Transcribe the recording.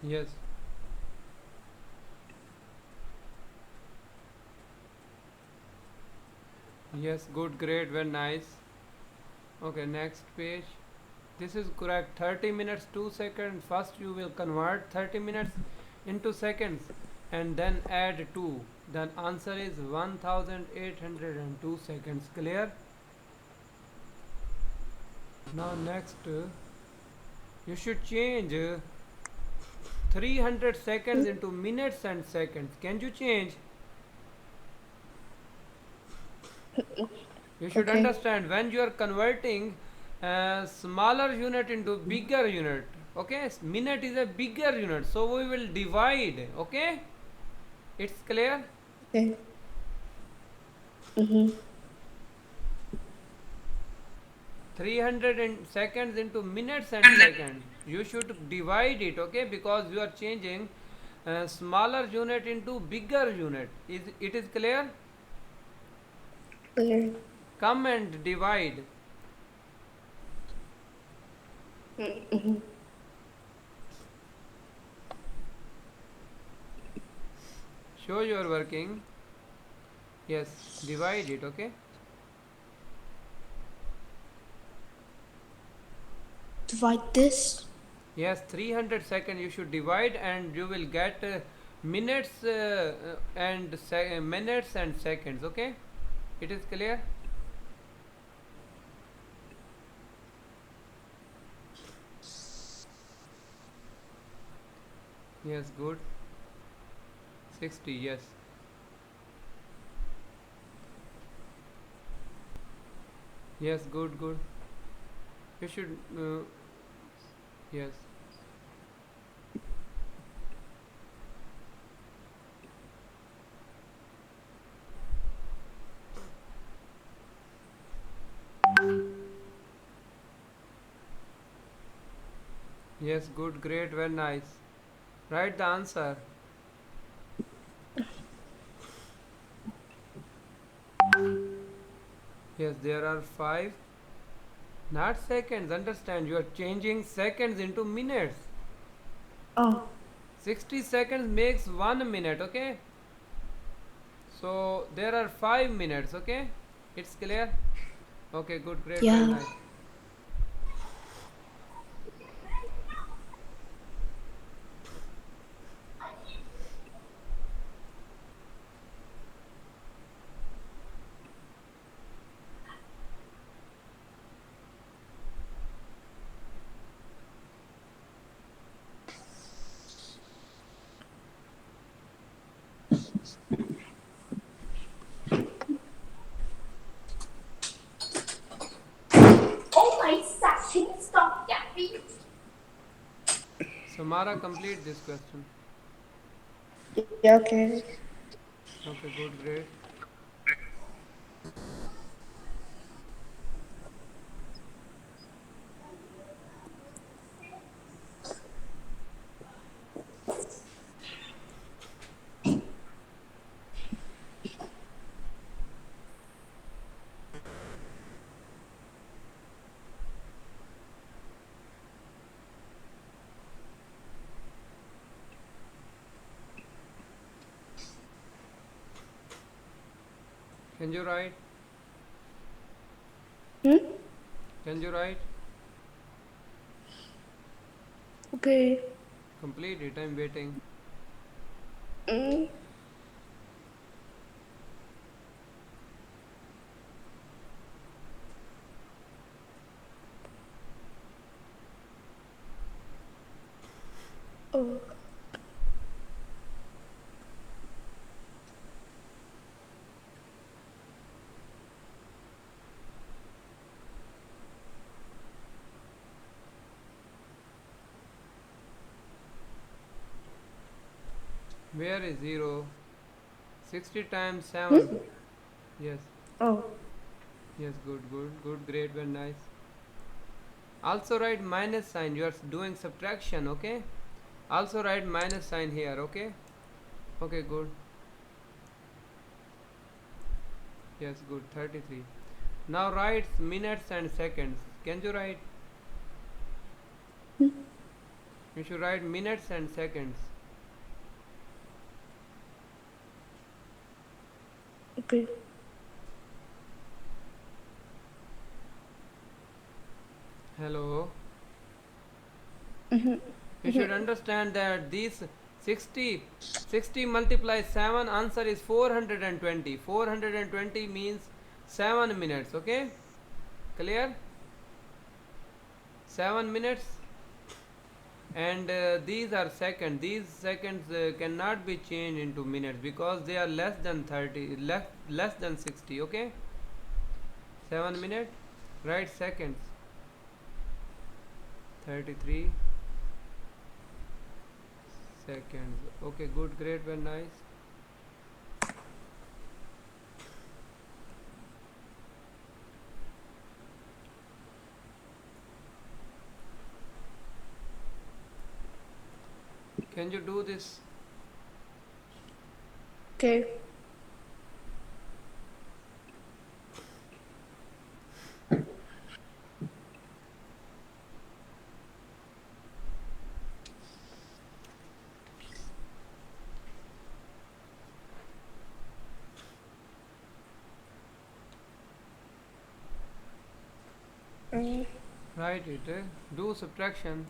Yes. Yes, good, great, very nice. Okay, next page. This is correct. 30 minutes 2 seconds. First you will convert 30 minutes into seconds and then add 2. Then answer is 1802 seconds. Clear? Now next you should change 300 seconds into minutes and seconds. Can you change? You should Okay. understand when you are converting a smaller unit into bigger unit. Okay, minute is a bigger unit, so we will divide. Okay, it's clear. Okay. Mm-hmm. 300 seconds into minutes and seconds. You should divide it. Okay, because you are changing a smaller unit into bigger unit. Is it is clear? Clear. Come and divide. Mm-hmm. Show you are working. Yes, divide it. Okay. Divide this. Yes, 300 seconds you should divide and you will get minutes and minutes and seconds. Okay, it is clear. Yes, good. 60. Yes. Yes, good, good. You should. Yes. Yes, good, great, very nice. Write the answer. Yes, there are 5. Not seconds. Understand? You are changing seconds into minutes. Oh. 60 seconds makes 1 minute. Okay. So there are 5 minutes. Okay. It's clear. Okay, good, great, very Yeah. nice. Oh my section, stop yapping. Samara, complete this question. Yeah, okay. Okay, good, great. Can you write? Hmm? Can you write? Okay. Complete it. I'm waiting. Mm. Oh. Where is 0? 60 times 7. Hmm? Yes. Oh. Yes, good, good, good, great, very nice. Also write minus sign. You are doing subtraction, okay? Also write minus sign here, okay? Okay, good. Yes, good. 33. Now write minutes and seconds. Can you write? You should write minutes and seconds. Okay. Hello. Mm-hmm. You should understand that these 60 multiplies 7, answer is 420. 420 means 7 minutes, okay? Clear? 7 minutes. And these are seconds. These seconds cannot be changed into minutes because they are less than 30, less than 60, okay? 7 minutes, write seconds. 33 seconds. Okay, good, great, very nice. Can you do this? Okay. Mm. Write it. Do subtraction.